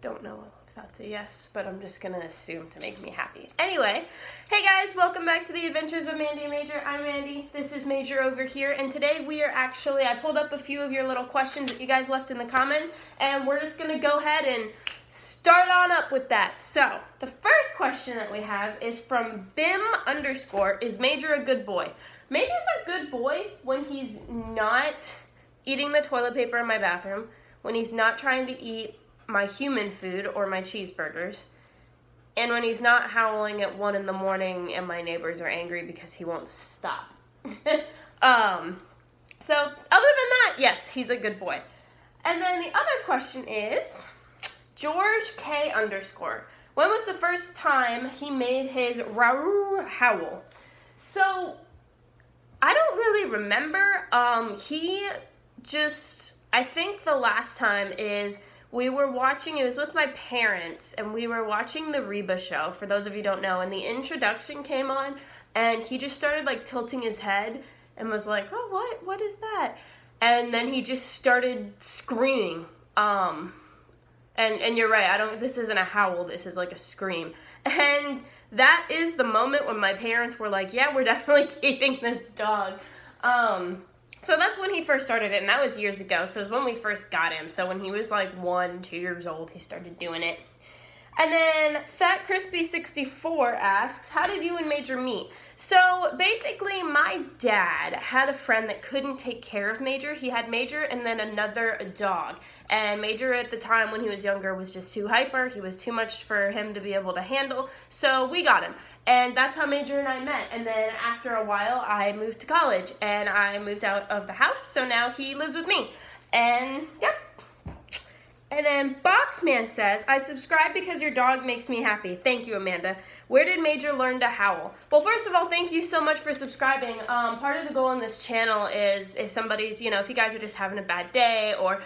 don't know if that's a yes, but I'm just gonna assume to make me happy. Anyway, hey guys, welcome back to the Adventures of Mandy and Major. I'm Mandy, this is Major over here, and today we are I pulled up a few of your little questions that you guys left in the comments, and we're just gonna go ahead and start on up with that. So, the first question that we have is from Bim _ is Major a good boy? Major's a good boy when he's not eating the toilet paper in my bathroom, when he's not trying to eat my human food or my cheeseburgers, and when he's not howling at 1 in the morning and my neighbors are angry because he won't stop. So other than that, yes, he's a good boy. And then the other question is George K _ when was the first time he made his Raoul Howl? So I don't really remember. I think the last time is we were watching, it was with my parents, and we were watching the Reba show, for those of you who don't know, and the introduction came on, and he just started like tilting his head and was like, oh, what is that? And then he just started screaming. And you're right, this isn't a howl, this is like a scream. And that is the moment when my parents were like, yeah, we're definitely keeping this dog. So that's when he first started it, and that was years ago. So it was when we first got him. So when he was like 1, 2 years old, he started doing it. And then Fat Crispy 64 asks, how did you and Major meet? So basically, my dad had a friend that couldn't take care of Major. He had Major and then another dog. And Major at the time when he was younger was just too hyper. He was too much for him to be able to handle. So we got him. And that's how Major and I met. And then after a while, I moved to college. And I moved out of the house. So now he lives with me. And, yep. And then Boxman says, I subscribe because your dog makes me happy. Thank you, Amanda. Where did Major learn to howl? Well, first of all, thank you so much for subscribing. Part of the goal on this channel is if somebody's, if you guys are just having a bad day or,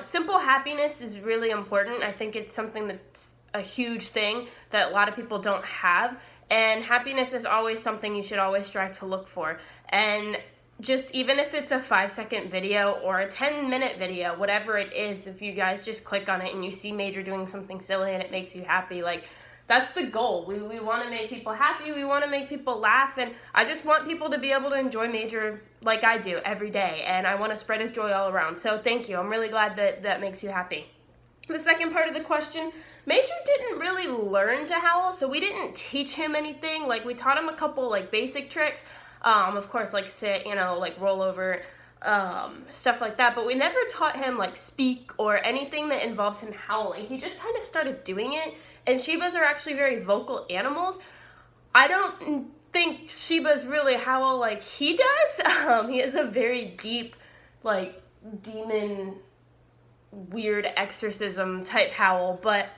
simple happiness is really important. I think it's something that's a huge thing that a lot of people don't have. And happiness is always something you should always strive to look for. And just even if it's a 5-second video or a 10-minute video, whatever it is, if you guys just click on it and you see Major doing something silly and it makes you happy, that's the goal. We want to make people happy. We want to make people laugh. And I just want people to be able to enjoy Major like I do every day. And I want to spread his joy all around. So thank you. I'm really glad that makes you happy. The second part of the question, Major didn't really learn to howl, so we didn't teach him anything. We taught him a couple, basic tricks. Of course, sit, roll over, stuff like that. But we never taught him, speak or anything that involves him howling. He just kind of started doing it. And Shibas are actually very vocal animals. I don't think Shibas really howl like he does. He has a very deep, demon, weird exorcism type howl. But,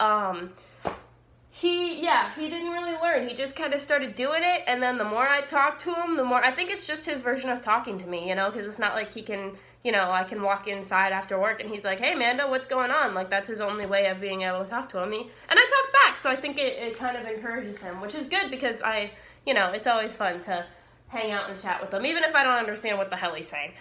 he didn't really learn. He just kind of started doing it, and then the more I talked to him, I think it's just his version of talking to me, because it's not like he can, I can walk inside after work and he's like, hey, Amanda, what's going on? That's his only way of being able to talk to him. And I talk back, so I think it kind of encourages him, which is good because it's always fun to hang out and chat with him, even if I don't understand what the hell he's saying.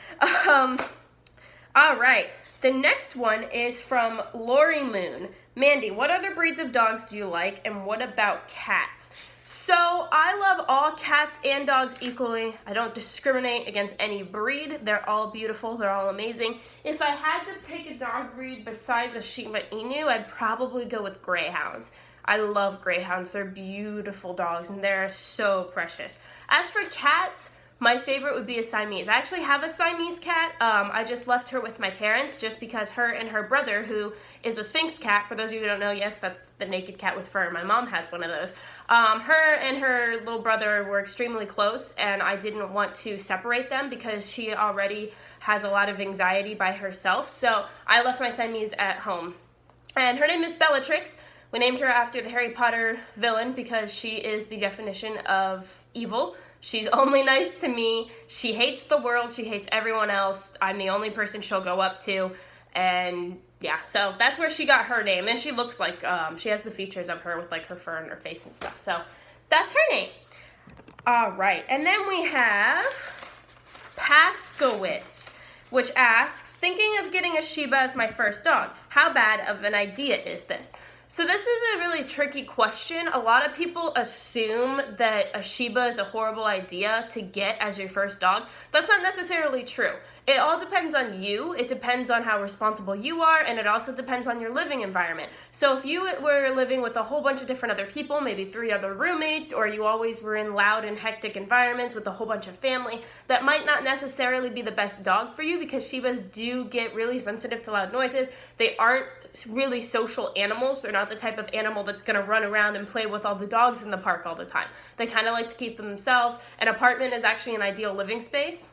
All right. The next one is from Lori Moon. Mandy, what other breeds of dogs do you like, and what about cats? So, I love all cats and dogs equally. I don't discriminate against any breed. They're all beautiful. They're all amazing. If I had to pick a dog breed besides a Shiba Inu, I'd probably go with Greyhounds. I love Greyhounds. They're beautiful dogs, and they're so precious. As for cats, my favorite would be a Siamese. I actually have a Siamese cat. I just left her with my parents just because her and her brother, who is a Sphinx cat, for those of you who don't know, yes, that's the naked cat with fur. My mom has one of those. Her and her little brother were extremely close, and I didn't want to separate them because she already has a lot of anxiety by herself. So I left my Siamese at home. And her name is Bellatrix. We named her after the Harry Potter villain because she is the definition of evil. She's only nice to me. She hates the world. She hates everyone else. I'm the only person she'll go up to. And yeah, so that's where she got her name. And she looks like, she has the features of her with her fur and her face and stuff. So that's her name. All right. And then we have Paskowitz, which asks, thinking of getting a Shiba as my first dog. How bad of an idea is this? So this is a really tricky question. A lot of people assume that a Shiba is a horrible idea to get as your first dog. That's not necessarily true. It all depends on you. It depends on how responsible you are, and it also depends on your living environment. So if you were living with a whole bunch of different other people, maybe 3 other roommates, or you always were in loud and hectic environments with a whole bunch of family, that might not necessarily be the best dog for you, because Shibas do get really sensitive to loud noises. They aren't really social animals. They're not the type of animal that's going to run around and play with all the dogs in the park all the time. They kind of like to keep them themselves. An apartment is actually an ideal living space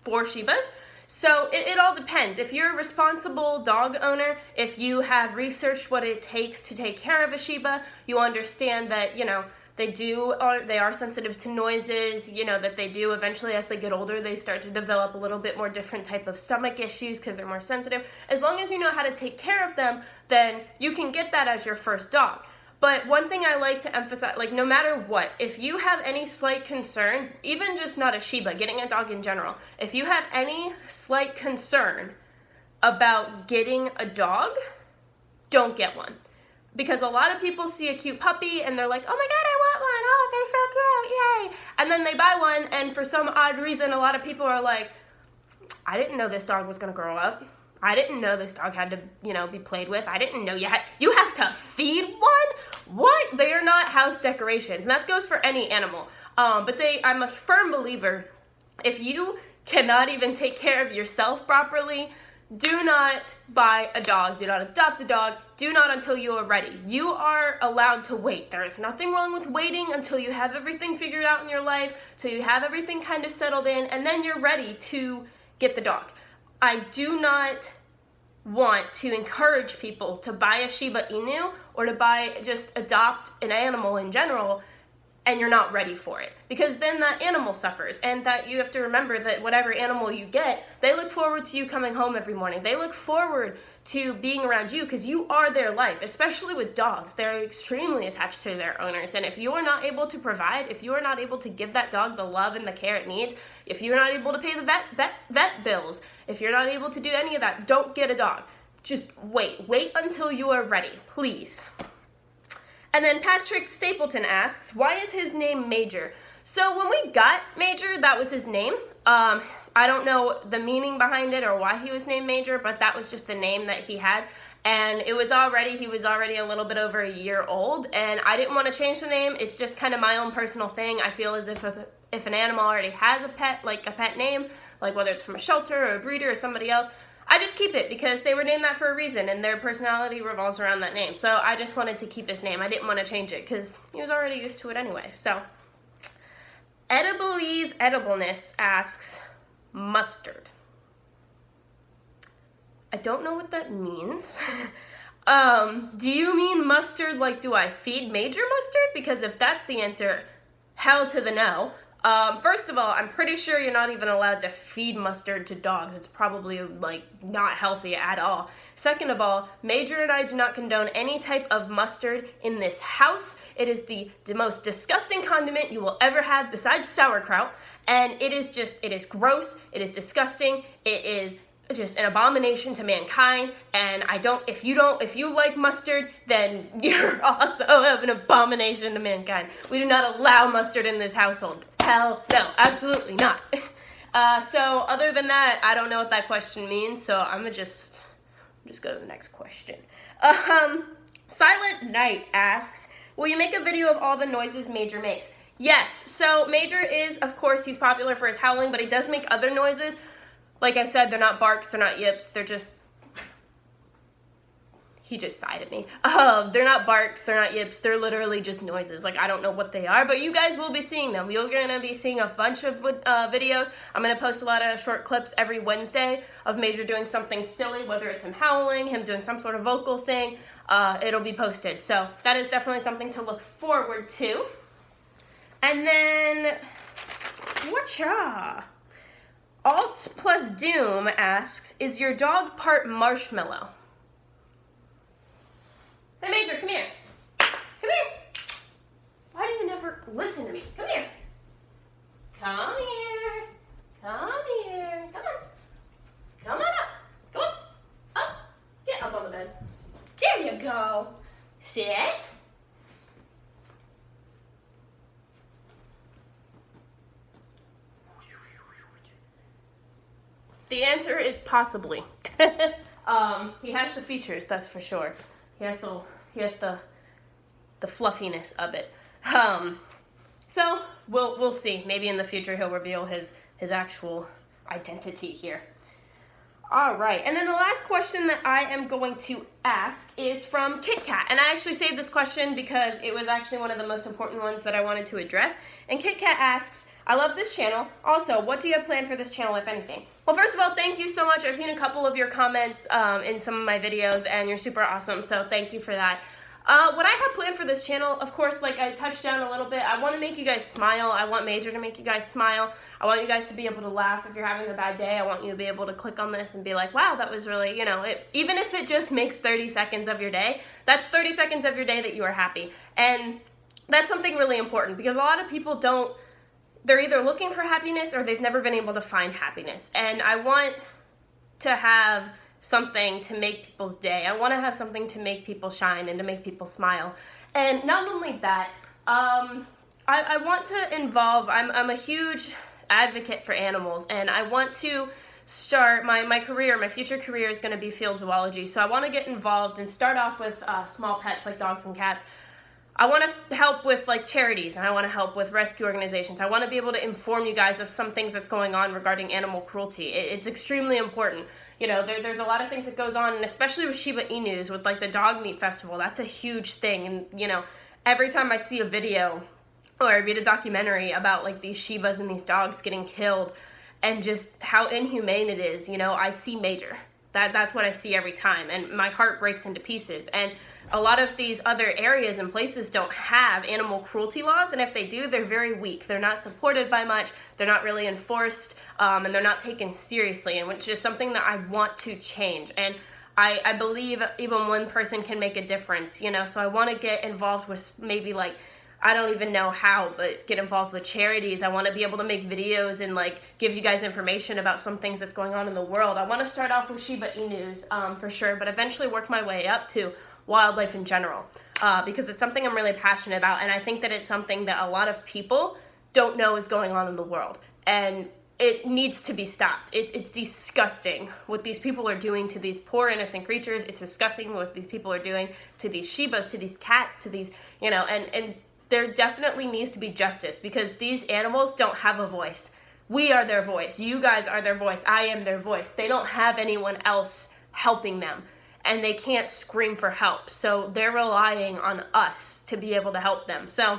for Shibas. So it all depends. If you're a responsible dog owner, if you have researched what it takes to take care of a Shiba, you understand that, you know, they are sensitive to noises, you know, that they do eventually as they get older, they start to develop a little bit more different type of stomach issues because they're more sensitive. As long as you know how to take care of them, then you can get that as your first dog. But one thing I like to emphasize, like, no matter what, if you have any slight concern, even just not a Shiba, getting a dog in general, if you have any slight concern about getting a dog, don't get one. Because a lot of people see a cute puppy and they're like, oh my god, I want one, oh, they're so cute, yay. And then they buy one, and for some odd reason, a lot of people are like, I didn't know this dog was gonna grow up. I didn't know this dog had to, you know, be played with. I didn't know you have to feed one? What? They are not house decorations. And that goes for any animal. But I'm a firm believer, if you cannot even take care of yourself properly, do not buy a dog. Do not adopt a dog. Do not until you are ready. You are allowed to wait. There is nothing wrong with waiting until you have everything figured out in your life, till you have everything kind of settled in, and then you're ready to get the dog. I do not want to encourage people to buy a Shiba Inu or to just adopt an animal in general and you're not ready for it, because then that animal suffers. And that you have to remember that whatever animal you get, they look forward to you coming home every morning. They look forward to being around you because you are their life, especially with dogs. They're extremely attached to their owners. And if you are not able to provide, if you are not able to give that dog the love and the care it needs, if you're not able to pay the vet bills, if you're not able to do any of that, don't get a dog. Just wait. Wait until you are ready, please. And then Patrick Stapleton asks, why is his name Major? So when we got Major, that was his name. I don't know the meaning behind it or why he was named Major, but that was just the name that he had. And he was already a little bit over a year old, and I didn't want to change the name. It's just kind of my own personal thing. I feel as if an animal already has a pet, like a pet name, like whether it's from a shelter or a breeder or somebody else, I just keep it because they were named that for a reason and their personality revolves around that name. So I just wanted to keep his name. I didn't want to change it because he was already used to it anyway. So Edible's Edibleness asks, mustard. I don't know what that means. Do you mean mustard like do I feed Major mustard? Because if that's the answer, hell to the no. First of all, I'm pretty sure you're not even allowed to feed mustard to dogs. It's probably, like, not healthy at all. Second of all, Major and I do not condone any type of mustard in this house. It is the most disgusting condiment you will ever have besides sauerkraut. And it is gross, it is disgusting, it is just an abomination to mankind, and if you like mustard, then you're also an abomination to mankind. We do not allow mustard in this household. Hell no, absolutely not. So other than that, I don't know what that question means, so I'm gonna just go to the next question. Silent Night asks, will you make a video of all the noises Major makes? Yes, so Major is, of course, he's popular for his howling, but he does make other noises. Like I said, they're not barks, they're not yips, they're just... He just sighed at me. They're not barks, they're not yips, they're literally just noises. Like, I don't know what they are, but you guys will be seeing them. You're gonna be seeing a bunch of videos. I'm gonna post a lot of short clips every Wednesday of Major doing something silly, whether it's him howling, him doing some sort of vocal thing. It'll be posted. So that is definitely something to look forward to. And then, whatcha? Alt plus Doom asks, is your dog part marshmallow? Hey Major, come here. Come here. Why do you never listen to me? Come here. Come here. Come here. Come on. Come on up. Come on. Up. Get up on the bed. There you go. Sit. The answer is possibly. He has the features, that's for sure. He has the fluffiness of it. So we'll see. Maybe in the future he'll reveal his actual identity here. All right, and then the last question that I am going to ask is from Kit Kat, and I actually saved this question because it was actually one of the most important ones that I wanted to address. And Kit Kat asks, I love this channel. Also, what do you have planned for this channel, if anything? Well, first of all, thank you so much. I've seen a couple of your comments in some of my videos, and you're super awesome, so thank you for that. What I have planned for this channel, of course, like I touched on a little bit, I want to make you guys smile. I want Major to make you guys smile. I want you guys to be able to laugh if you're having a bad day. I want you to be able to click on this and be like, wow, that was really, you know, even if it just makes 30 seconds of your day, that's 30 seconds of your day that you are happy. And that's something really important because a lot of people they're either looking for happiness or they've never been able to find happiness. And I want to have something to make people's day. I want to have something to make people shine and to make people smile. And not only that, I want to involve, I'm a huge advocate for animals, and I want to start my career, my future career is going to be field zoology. So I want to get involved and start off with small pets like dogs and cats. I want to help with like charities, and I want to help with rescue organizations. I want to be able to inform you guys of some things that's going on regarding animal cruelty. It's extremely important. You know, there's a lot of things that goes on, and especially with Shiba Inus, with like the dog meat festival, that's a huge thing. And you know, every time I see a video or I read a documentary about like these Shibas and these dogs getting killed and just how inhumane it is, you know, I see Major. That's what I see every time, and my heart breaks into pieces. And a lot of these other areas and places don't have animal cruelty laws, and if they do, they're very weak. They're not supported by much, they're not really enforced, and they're not taken seriously, and which is something that I want to change. And I believe even one person can make a difference, you know, so I want to get involved with maybe like, I don't even know how, but get involved with charities. I want to be able to make videos and like give you guys information about some things that's going on in the world. I want to start off with Shiba Inus for sure, but eventually work my way up to wildlife in general because it's something I'm really passionate about, and I think that it's something that a lot of people don't know is going on in the world, and it needs to be stopped. It's disgusting what these people are doing to these poor innocent creatures. It's disgusting what these people are doing to these Shibas, to these cats, to these, you know, and there definitely needs to be justice because these animals don't have a voice. We are their voice. You guys are their voice. I am their voice. They don't have anyone else helping them, and they can't scream for help. So they're relying on us to be able to help them. So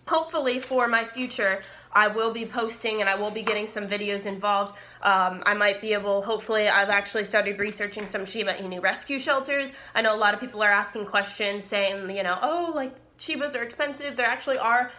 hopefully for my future, I will be posting and I will be getting some videos involved. I might be able, hopefully, I've actually started researching some Shiba Inu rescue shelters. I know a lot of people are asking questions saying, you know, oh, like Shibas are expensive. There actually are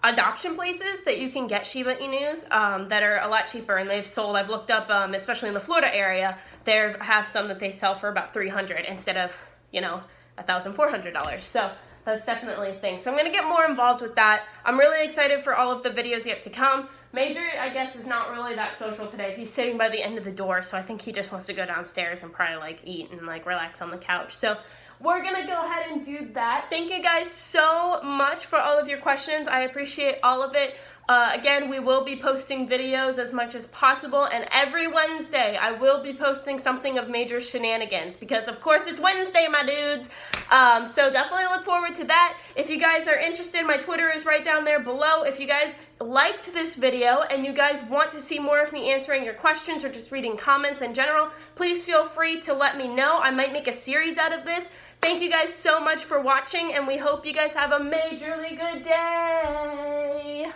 adoption places that you can get Shiba Inus that are a lot cheaper, and they've sold, I've looked up, especially in the Florida area, they have some that they sell for about $300 instead of, you know, $1,400. So that's definitely a thing. So I'm going to get more involved with that. I'm really excited for all of the videos yet to come. Major, I guess, is not really that social today. He's sitting by the end of the door, so I think he just wants to go downstairs and probably like eat and like relax on the couch. So we're going to go ahead and do that. Thank you guys so much for all of your questions. I appreciate all of it. Again, we will be posting videos as much as possible, and every Wednesday I will be posting something of Major shenanigans because, of course, it's Wednesday, my dudes. So definitely look forward to that. If you guys are interested, my Twitter is right down there below. If you guys liked this video and you guys want to see more of me answering your questions or just reading comments in general, please feel free to let me know. I might make a series out of this. Thank you guys so much for watching, and we hope you guys have a majorly good day.